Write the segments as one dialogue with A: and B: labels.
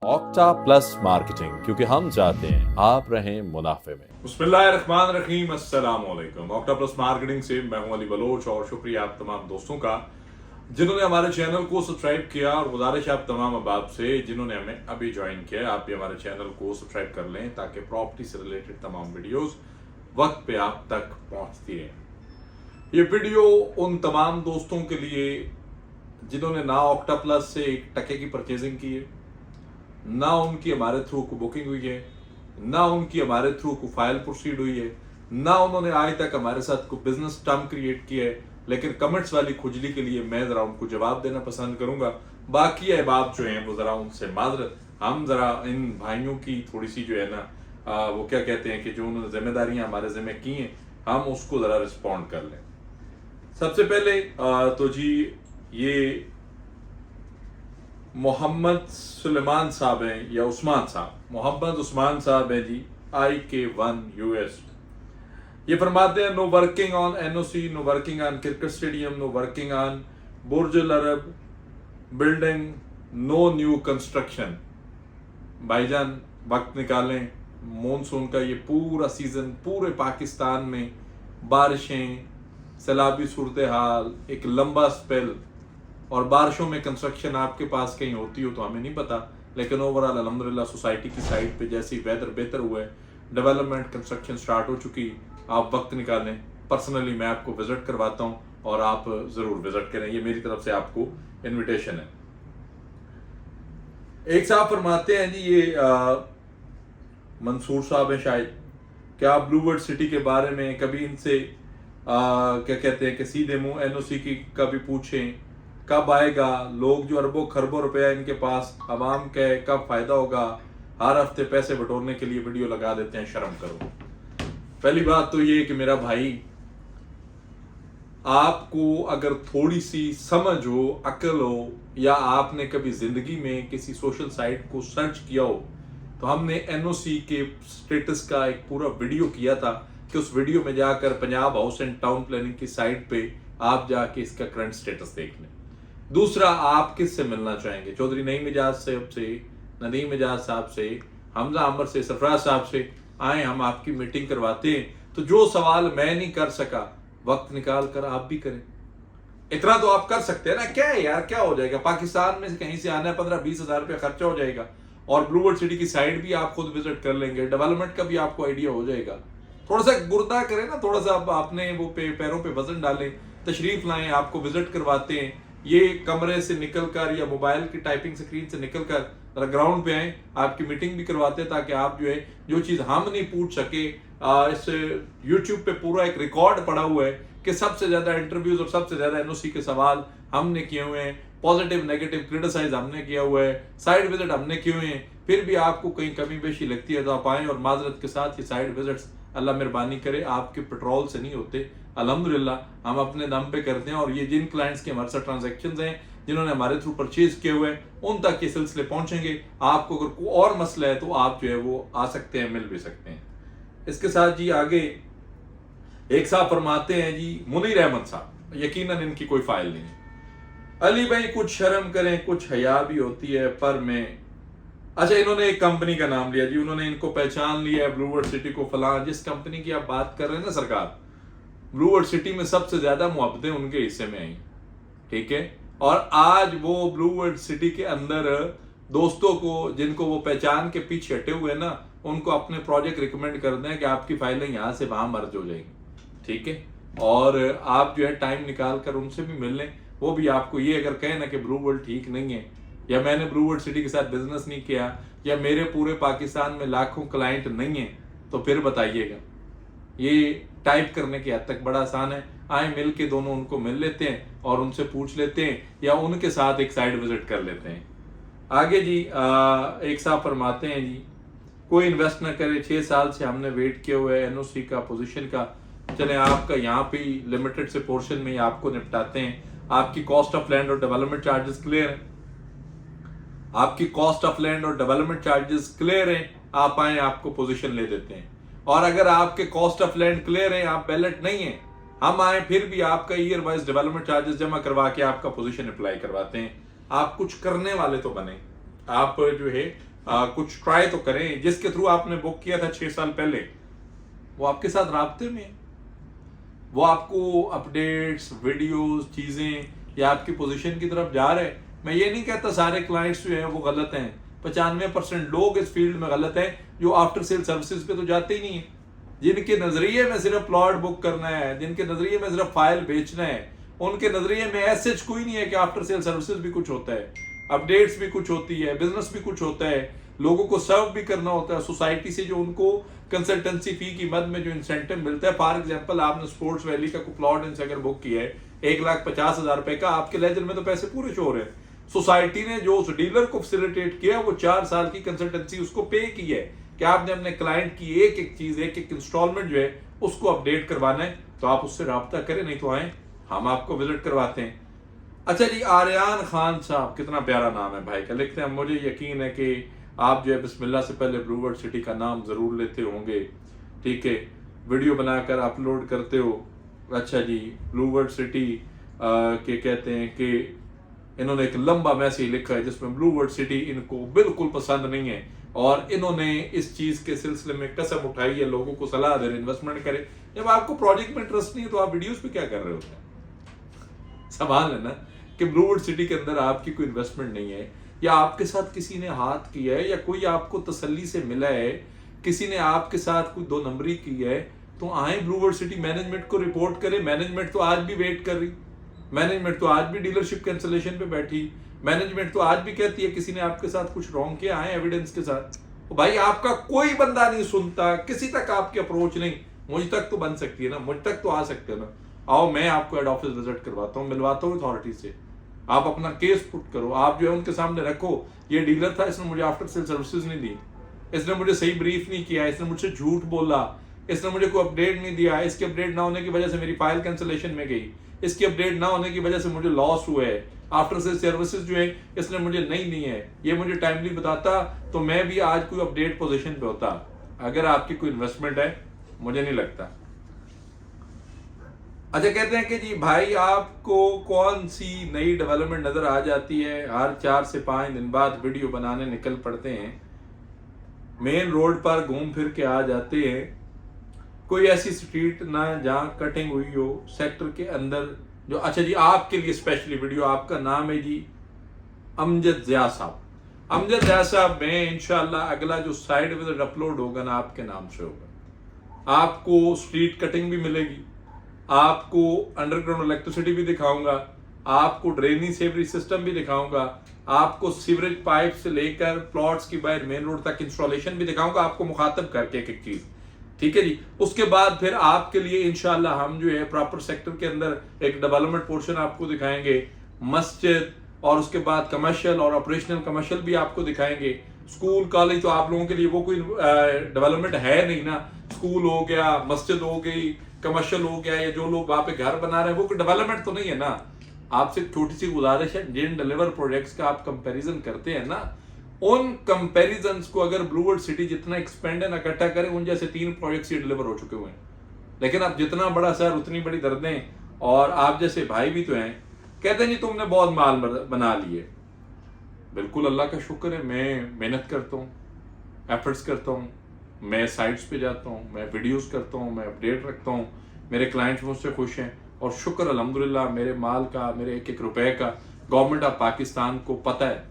A: Octa plus marketing, क्योंकि हम चाहते हैं आप रहें मुनाफे में।
B: बिस्मिल्लाहिर्रहमानिर्रहीम, अस्सलाम वालेकुम। ऑक्टा प्लस मार्केटिंग से मैं हूं अली बलोच और शुक्रिया आप तमाम दोस्तों का जिन्होंने हमारे चैनल को सब्सक्राइब किया, और गुजारिश आप तमाम अहबाब से जिन्होंने हमें अभी ज्वाइन किया, आप भी हमारे चैनल को सब्सक्राइब कर लें ताकि प्रॉपर्टी से रिलेटेड तमाम वीडियोस वक्त पे आप तक पहुंचती रहें। ये वीडियो उन तमाम दोस्तों के लिए जिन्होंने ना ऑक्टा प्लस से एक टके की परचेजिंग की है, ना उनकी हमारे थ्रू को बुकिंग हुई है, ना उनकी हमारे थ्रू को फाइल प्रोसीड हुई है, ना उन्होंने आज तक हमारे साथ को बिजनेस टर्म क्रिएट किया है, लेकिन कमेंट्स वाली खुजली के लिए मैं जरा उनको जवाब देना पसंद करूंगा। बाकी अहबाब जो हैं वो जरा उनसे माजरत, हम जरा इन भाइयों की थोड़ी सी जो है ना वो क्या कहते हैं कि जो उन्होंने जिम्मेदारियां हमारे जिम्मे की हैं, हम उसको जरा रिस्पॉन्ड कर लें। सबसे पहले तो जी ये मोहम्मद सुलेमान साहब हैं या उस्मान साहब, मोहम्मद उस्मान साहब हैं जी, IK1 US। ये फरमाते हैं no working on NOC, no working on cricket stadium, no working on Burj Al Arab building, no new construction. भाईजान वक्त निकालें, मॉनसून का ये पूरा सीजन पूरे पाकिस्तान में बारिशें, सैलाबी सूरत हाल, एक लंबा स्पेल, और बारिशों में कंस्ट्रक्शन आपके पास कहीं होती हो तो हमें नहीं पता, लेकिन ओवरऑल अल्हम्दुलिल्लाह सोसाइटी की साइड पे जैसी वेदर बेहतर हुआ है, डेवलपमेंट कंस्ट्रक्शन स्टार्ट हो चुकी। आप वक्त निकालें, पर्सनली मैं आपको विजिट करवाता हूं और आप जरूर विजिट करें, ये मेरी तरफ से आपको इनविटेशन है। एक साहब फरमाते हैं जी, ये मंसूर साहब हैं शायद, क्या आप ब्लू वर्ल्ड सिटी के बारे में कभी इनसे क्या कहते हैं कि सीधे मुंह NOC की कभी पूछें, कब आएगा, लोग जो अरबों खरबों रुपया इनके पास, आवाम के कब फायदा होगा, हर हफ्ते पैसे बटोरने के लिए वीडियो लगा देते हैं, शर्म करो। पहली बात तो ये कि मेरा भाई, आपको अगर थोड़ी सी समझ हो, अक्ल हो, या आपने कभी जिंदगी में किसी सोशल साइट को सर्च किया हो, तो हमने NOC के स्टेटस का एक पूरा वीडियो किया था कि उस वीडियो में जाकर Punjab house and town planning की साइट पे आप जाके इसका करंट स्टेटस देख लें। दूसरा, आप किससे मिलना चाहेंगे, चौधरी नईम मिजाज साहब से, नदीम मिजाज साहब से, हमजा अमर से, सरफराज साहब से, आए हम आपकी मीटिंग करवाते हैं। तो जो सवाल मैं नहीं कर सका, वक्त निकाल कर आप भी करें। इतना तो आप कर सकते हैं ना, क्या है यार, क्या हो जाएगा, पाकिस्तान में से कहीं से आना है, 15-20 हजार रुपया खर्चा हो जाएगा, और ब्लू वर्ल्ड सिटी की साइड भी आप खुद विजिट कर लेंगे, डेवलपमेंट का भी आपको आइडिया हो जाएगा। थोड़ा सा गुर्दा करें ना, थोड़ा सा आपने वो पैरों पे वजन डालें, तशरीफ लाएं, आपको विजिट करवाते हैं। ये कमरे से निकलकर या मोबाइल की टाइपिंग स्क्रीन से निकलकर ग्राउंड पे आए, आपकी मीटिंग भी करवाते हैं, ताकि आप जो है जो चीज हम नहीं पूछ सके, इस यूट्यूब पे पूरा एक रिकॉर्ड पड़ा हुआ है कि सबसे ज्यादा इंटरव्यूज और सबसे ज्यादा NOC के सवाल हमने किए हुए हैं, पॉजिटिव नेगेटिव क्रिटिसाइज हमने किया हुआ है, साइड विजिट हमने किए हुए हैं। फिर भी आपको कहीं कमी बेशी लगती है तो आप आए, और माजरत के साथ ये साइड विजिट्स अल्लाह मेहरबानी करे आपके पेट्रोल से नहीं होते, अल्हम्दुलिल्लाह हम अपने दम पे करते हैं। और ये जिन क्लाइंट्स के हमारे साथ ट्रांजैक्शंस हैं, जिन्होंने हमारे थ्रू परचेज किए हुए हैं, उन तक ये सिलसिले पहुंचेंगे। आपको अगर कोई और मसला है तो आप जो है वो आ सकते हैं, मिल भी सकते हैं। इसके साथ जी आगे एक साहब फरमाते हैं जी, मुनीर अहमद साहब, यकीनन इनकी कोई फाइल नहीं है। अली भाई कुछ शर्म करें, कुछ हया भी होती है, पर मैं, अच्छा इन्होंने एक कंपनी का नाम लिया जी, उन्होंने इनको पहचान लिया है, ब्लू वर्ल्ड सिटी को फलां, जिस कंपनी की आप बात कर रहे हैं ना सरकार, ब्लू वर्ल्ड सिटी में सबसे ज्यादा मुहब्बतें उनके हिस्से में आई, ठीक है। और आज वो ब्लू वर्ल्ड सिटी के अंदर दोस्तों को, जिनको वो पहचान के पीछे हटे हुए हैं ना, उनको अपने प्रोजेक्ट रिकमेंड कर दें कि आपकी फाइलें यहाँ से वहां मर्ज हो जाएंगी, ठीक है। और आप जो है टाइम निकाल कर उनसे भी मिल लें। वो भी आपको ये अगर कहें ना कि ब्लू वर्ल्ड ठीक नहीं है, या मैंने ब्लू वर्ल्ड सिटी के साथ बिजनेस नहीं किया, या मेरे पूरे पाकिस्तान में लाखों क्लाइंट नहीं है, तो फिर बताइएगा। ये टाइप करने की हद तक बड़ा आसान है, आए मिल के दोनों उनको मिल लेते हैं और उनसे पूछ लेते हैं, या उनके साथ एक साइड विजिट कर लेते हैं। आगे जी एक साहब फरमाते हैं जी, कोई इन्वेस्ट ना करे, 6 साल से हमने वेट किया हुआ है NOC का, पोजीशन का, चले आपका यहाँ पे लिमिटेड से पोर्शन में आपको निपटाते हैं। आपकी कॉस्ट ऑफ लैंड और डेवलपमेंट चार्जेस क्लियर है, आपकी कॉस्ट ऑफ लैंड और डेवलपमेंट चार्जेस क्लियर है, आप आए आपको पोजीशन ले देते हैं। और अगर आपके कॉस्ट ऑफ लैंड क्लियर है, आप बैलेट नहीं है, हम आए फिर भी आपका ईयर वाइज डेवलपमेंट चार्जेस जमा करवा के आपका पोजीशन अप्लाई करवाते हैं। आप कुछ करने वाले तो बने, आप जो है कुछ ट्राई तो करें। जिसके थ्रू आपने बुक किया था 6 साल पहले, वो आपके साथ राब्ते में है, वो आपको अपडेट्स, वीडियोस, चीजें या आपकी पोजीशन की तरफ जा रहे हैं। मैं ये नहीं कहता सारे क्लाइंट्स जो हैं वो गलत हैं, 95% लोग इस फील्ड में गलत हैं जो आफ्टर सेल सर्विसेज पे तो जाते ही नहीं है। जिनके नजरिए में सिर्फ प्लॉट बुक करना है, जिनके नजरिए में सिर्फ फाइल बेचना है, उनके नजरिए में ऐसे कोई नहीं है कि आफ्टर सेल सर्विसेज भी कुछ होता है, अपडेट्स भी कुछ होती है, बिजनेस भी कुछ होता है, लोगों को सर्व भी करना होता है। सोसाइटी से जो उनको कंसल्टेंसी फी की मद में जो इंसेंटिव मिलता है, फॉर एग्जांपल आपने स्पोर्ट्स वैली का प्लॉट इनसे अगर बुक किया है 1,50,000 रुपए का, आपके लेजर में तो पैसे पूरे शो हो रहे हैं। सोसाइटी ने जो उस डीलर को फैसिलिटेट किया वो 4 साल की कंसल्टेंसी उसको पे की है कि आपने अपने क्लाइंट की एक एक चीज, एक एक इंस्टॉलमेंट जो है उसको अपडेट करवाना है। तो आप उससे राब्ता करें, नहीं तो आए, हम आपको विजिट करवाते हैं। अच्छा जी, आर्यान खान साहब, कितना प्यारा नाम है भाई का, लिखते हैं मुझे यकीन है कि आप जो है बिस्मिल्लाह से पहले ब्लूवर्ड सिटी का नाम जरूर लेते होंगे, ठीक है, वीडियो बनाकर अपलोड करते हो। अच्छा जी, ब्लूवर्ड सिटी के कहते हैं कि इन्होंने एक लंबा मैसेज लिखा है जिसमें ब्लूवर्ड सिटी इनको बिल्कुल पसंद नहीं है और इन्होंने इस चीज के सिलसिले में कसम उठाई है, लोगों को सलाह दे रहे इन्वेस्टमेंट करें। जब आपको प्रोजेक्ट में इंटरेस्ट नहीं है तो आप वीडियोस पे क्या कर रहे होते हैं? सवाल है ना कि ब्लूवर्ड सिटी के अंदर आपकी कोई इन्वेस्टमेंट नहीं है, या आपके साथ किसी ने हाथ किया है, या कोई आपको तसल्ली से मिला है, किसी ने आपके साथ कोई 2 नंबरी की है, तो आए ब्लूवर्ड सिटी मैनेजमेंट को रिपोर्ट करें। मैनेजमेंट तो आज भी वेट कर रही, मैनेजमेंट तो आज भी डीलरशिप कैंसलेशन पे बैठी, मैनेजमेंट तो आज भी कहती है किसी ने आपके साथ कुछ रॉन्ग किया, आए एविडेंस के साथ। तो भाई आपका कोई बंदा नहीं सुनता, किसी तक आपकी अप्रोच नहीं, मुझ तक तो बन सकती है ना, मुझ तक तो आ सकते हो ना। आओ, मैं आपको हेड ऑफिस विजिट करवाता हूँ, मिलवाता हूँ अथॉरिटी से, आप अपना केस पुट करो, आप जो है उनके सामने रखो ये डीलर था, इसने मुझे आफ्टर सेल सर्विसेज नहीं दी, इसने मुझे सही ब्रीफ नहीं किया, इसने मुझसे झूठ बोला, इसने मुझे कोई अपडेट नहीं दिया, इसके अपडेट ना होने की वजह से मेरी फाइल कैंसिलेशन में गई, इसकी अपडेट ना होने की वजह से मुझे लॉस हुआ है, आफ्टर सेल सर्विसेज जो है इसने मुझे नहीं दी है, ये मुझे टाइमली बताता तो मैं भी आज कोई अपडेट पोजीशन पे होता। अगर आपकी कोई इन्वेस्टमेंट है, मुझे नहीं लगता। अच्छा, कहते हैं कि जी भाई आपको कौन सी नई डेवलपमेंट नजर आ जाती है? हर 4 से 5 दिन बाद वीडियो बनाने निकल पड़ते हैं, मेन रोड पर घूम फिर के आ जाते हैं, कोई ऐसी स्ट्रीट ना जहां कटिंग हुई हो सेक्टर के अंदर जो। अच्छा जी, आपके लिए स्पेशली वीडियो, आपका नाम है जी अमजद ज़िया साहब। अमजद ज़िया साहब, मैं इंशाल्लाह अगला जो साइड विजिट अपलोड होगा ना आपके नाम से होगा, आपको स्ट्रीट कटिंग भी मिलेगी, आपको अंडरग्राउंड इलेक्ट्रिसिटी भी दिखाऊंगा, आपको ड्रेनेज सेवरी सिस्टम भी दिखाऊंगा, आपको सीवरेज पाइप से लेकर प्लॉट्स की बाहर मेन रोड तक इंस्टॉलेशन भी दिखाऊंगा, आपको मुखातब करके एक एक चीज, ठीक है जी। उसके बाद फिर आपके लिए इंशाल्लाह हम जो है प्रॉपर सेक्टर के अंदर एक डेवलपमेंट पोर्शन आपको दिखाएंगे, मस्जिद, और उसके बाद कमर्शियल और ऑपरेशनल कमर्शियल भी आपको दिखाएंगे। स्कूल कॉलेज तो आप लोगों के लिए वो कोई डेवलपमेंट है नहीं ना, स्कूल हो गया, मस्जिद हो गई, कमर्शियल हो गया, या जो लोग वहां पे घर बना रहे हैं वो कोई डेवलपमेंट तो नहीं है ना। आपसे छोटी सी गुजारिश है, जिन डिलीवर प्रोजेक्ट्स का आप कंपैरिजन करते हैं ना, उन कंपैरिजंस को अगर ब्लूवर्ड सिटी जितना एक्सपेंड है ना इकट्ठा करें, उन जैसे 3 प्रोजेक्ट्स ही डिलीवर हो चुके हुए हैं। लेकिन अब जितना बड़ा शहर उतनी बड़ी दर्दें, और आप जैसे भाई भी तो हैं, कहते हैं जी तुमने बहुत माल बना लिए। बिल्कुल अल्लाह का शुक्र है, मैं मेहनत करता हूँ, एफर्ट्स करता हूँ, मैं साइट्स पे जाता हूँ, मैं वीडियोस करता हूँ, मैं अपडेट रखता हूँ, मेरे क्लाइंट्स मुझसे खुश हैं, और शुक्र अल्हम्दुलिल्लाह मेरे माल का, मेरे एक एक रुपए का गवर्नमेंट ऑफ पाकिस्तान को पता है।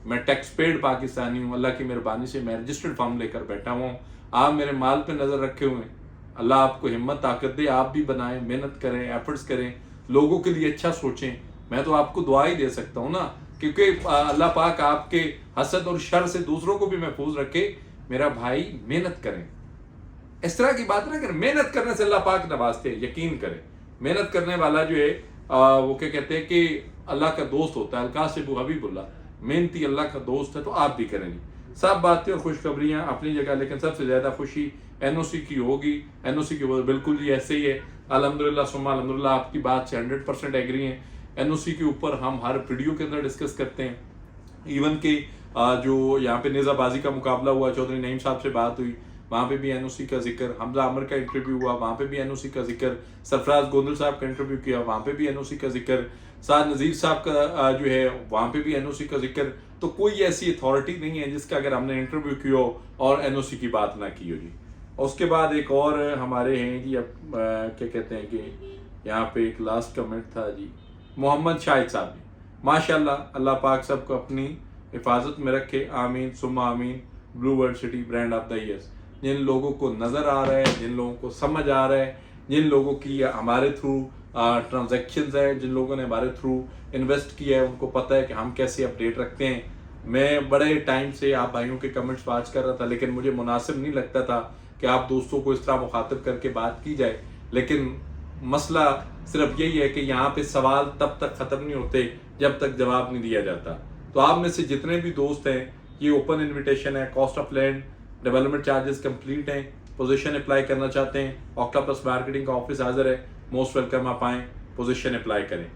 B: मैं टैक्स पेड पाकिस्तानी हूँ, अल्लाह की मेहरबानी से मैं रजिस्टर्ड फॉर्म लेकर बैठा हुआ हूँ, आप मेरे माल पे नजर रखे हुए हैं। अल्लाह आपको हिम्मत ताकत दे, आप भी बनाएं, मेहनत करें, एफर्ट्स करें, लोगों के लिए अच्छा सोचें। मैं तो आपको दुआ ही दे सकता हूँ ना, क्योंकि अल्लाह पाक आपके हसद और शर से दूसरों को भी महफूज रखे। मेरा भाई मेहनत करें, इस तरह की बात ना करें, मेहनत करने से अल्लाह पाक नवाजते हैं, यकीन करें। मेहनत करने वाला जो है वो क्या कहते हैं कि अल्लाह का दोस्त होता है, अलकासिब हबीबुल्लाह, मेहनती अल्लाह का दोस्त है, तो आप भी करेंगे। सब बातें और खुशखबरियां अपनी जगह, लेकिन सबसे ज्यादा खुशी एनओसी की होगी। एनओसी की बिल्कुल जी ऐसे ही है, अल्हम्दुलिल्लाह सुम्मा अल्हम्दुलिल्लाह, आपकी बात से 100% एग्री है। एनओसी के ऊपर हम हर वीडियो के अंदर डिस्कस करते हैं। इवन के जो यहाँ पे नेजाबाजी का मुकाबला हुआ, चौधरी नईम साहब से बात हुई, वहाँ पे भी एनओसी का जिक्र, हमजा अमर का इंटरव्यू हुआ, वहाँ पे भी एनओसी का जिक्र, सरफराज गोंदल साहब का इंटरव्यू किया, वहाँ पे भी एनओसी का जिक्र, साद नज़ीर साहब का जो है वहाँ पे भी एनओसी का जिक्र। तो कोई ऐसी अथॉरिटी नहीं है जिसका अगर हमने इंटरव्यू किया हो और एनओसी की बात ना की हो जी। और उसके बाद एक और हमारे हैं जी, अब क्या कहते हैं कि यहाँ पे एक लास्ट कमेंट था जी, मोहम्मद शाहिद साहब ने, माशाल्लाह, अल्लाह पाक सबको अपनी हिफाजत में रखे, आमीन सुम्मा आमीन। Blue world city brand of the year. जिन लोगों को नज़र आ रहा है, जिन लोगों को समझ आ रहा है, जिन लोगों की हमारे थ्रू ट्रांजैक्शंस है, जिन लोगों ने हमारे थ्रू इन्वेस्ट किया है, उनको पता है कि हम कैसे अपडेट रखते हैं। मैं बड़े टाइम से आप भाइयों के कमेंट्स वाच कर रहा था, लेकिन मुझे मुनासिब नहीं लगता था कि आप दोस्तों को इस तरह मुखातिब करके बात की जाए। लेकिन मसला सिर्फ यही है कि यहाँ पे सवाल तब तक ख़त्म नहीं होते जब तक जवाब नहीं दिया जाता। तो आप में से जितने भी दोस्त हैं, ये ओपन इनविटेशन है। Cost of land, development charges complete हैं, पोजीशन अप्लाई करना चाहते हैं, ऑक्टोपस मार्केटिंग का ऑफिस हाजिर है, मोस्ट वेलकम, आप आएँ, पोजीशन अप्लाई करें।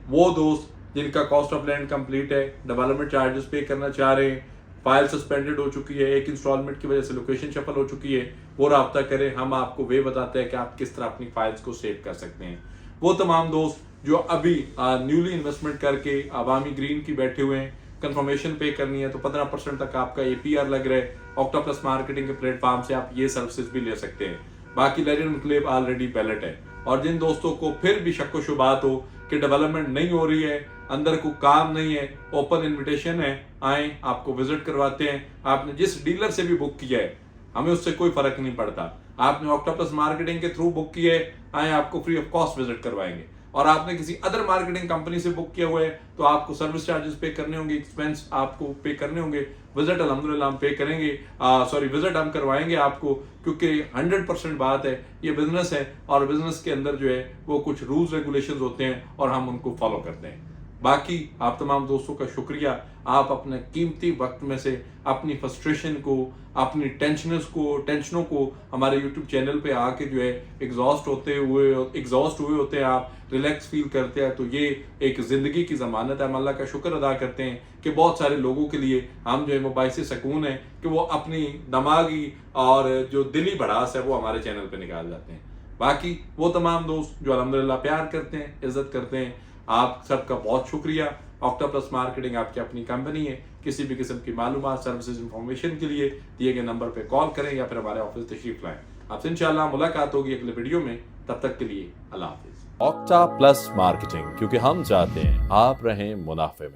B: वो दोस्त जिनका कॉस्ट ऑफ लैंड कंप्लीट है, डेवलपमेंट चार्जेस पे करना चाह रहे हैं, फाइल सस्पेंडेड हो चुकी है, एक इंस्टॉलमेंट की वजह से लोकेशन शफल हो चुकी है, वो राब्ता करें। हम आपको वे बताते हैं कि आप किस तरह अपनी फाइल्स को सेव कर सकते हैं। वो तमाम दोस्त जो अभी न्यूली इन्वेस्टमेंट करके अवामी ग्रीन की बैठे हुए हैं, कंफर्मेशन पे करनी है तो 15% तक आपका APR लग रहा है। ऑक्टोपस मार्केटिंग के प्लेटफॉर्म से आप ये सर्विसेज भी ले सकते हैं। बाकी लेजेंड एनक्लेव ऑलरेडी बैलेट है। और जिन दोस्तों को फिर भी शक व शुबात हो कि डेवलपमेंट नहीं हो रही है, अंदर को काम नहीं है, ओपन इनविटेशन है, आए, आपको विजिट करवाते हैं। आपने जिस डीलर से भी बुक किया है, हमें उससे कोई फर्क नहीं पड़ता। आपने ऑक्टोपस मार्केटिंग के थ्रू बुक किया है, आए, आपको फ्री ऑफ कॉस्ट विजिट करवाएंगे। और आपने किसी अदर मार्केटिंग कंपनी से बुक किया हुआ है तो आपको सर्विस चार्जेस पे करने होंगे, एक्सपेंस आपको पे करने होंगे। विजिट अल्हम्दुलिल्लाह हम पे करेंगे, विजिट हम करवाएंगे आपको, क्योंकि 100% बात है, ये बिजनेस है और बिजनेस के अंदर जो है वो कुछ रूल्स रेगुलेशंस होते हैं और हम उनको फॉलो करते हैं। बाकी आप तमाम दोस्तों का शुक्रिया, आप अपने कीमती वक्त में से अपनी फ्रस्ट्रेशन को, अपनी टेंशनों को हमारे यूट्यूब चैनल पे आके जो है एग्जॉस्ट हुए होते हैं, आप रिलैक्स फील करते हैं। तो ये एक ज़िंदगी की ज़मानत है। हम अल्लाह का शुक्र अदा करते हैं कि बहुत सारे लोगों के लिए हम जो है वो बाइसे सकून है कि वो अपनी दिमागी और जो दिली भड़ास है वो हमारे चैनल पे निकाल जाते हैं। बाकी वो तमाम दोस्त जो अल्हम्दुलिल्लाह प्यार करते हैं, इज्जत करते हैं, आप सबका बहुत शुक्रिया। ऑक्टोपस मार्केटिंग आपकी अपनी कंपनी है। किसी भी किस्म की मालूमात, सर्विसेज, इंफॉर्मेशन के लिए दिए गए नंबर पे कॉल करें या फिर हमारे ऑफिस तशरीफ लाएं। आपसे इंशाल्लाह मुलाकात होगी अगले वीडियो में। तब तक के लिए अल्लाह हाफिज।
A: ऑक्टा प्लस मार्केटिंग, क्योंकि हम चाहते हैं आप रहें मुनाफे में।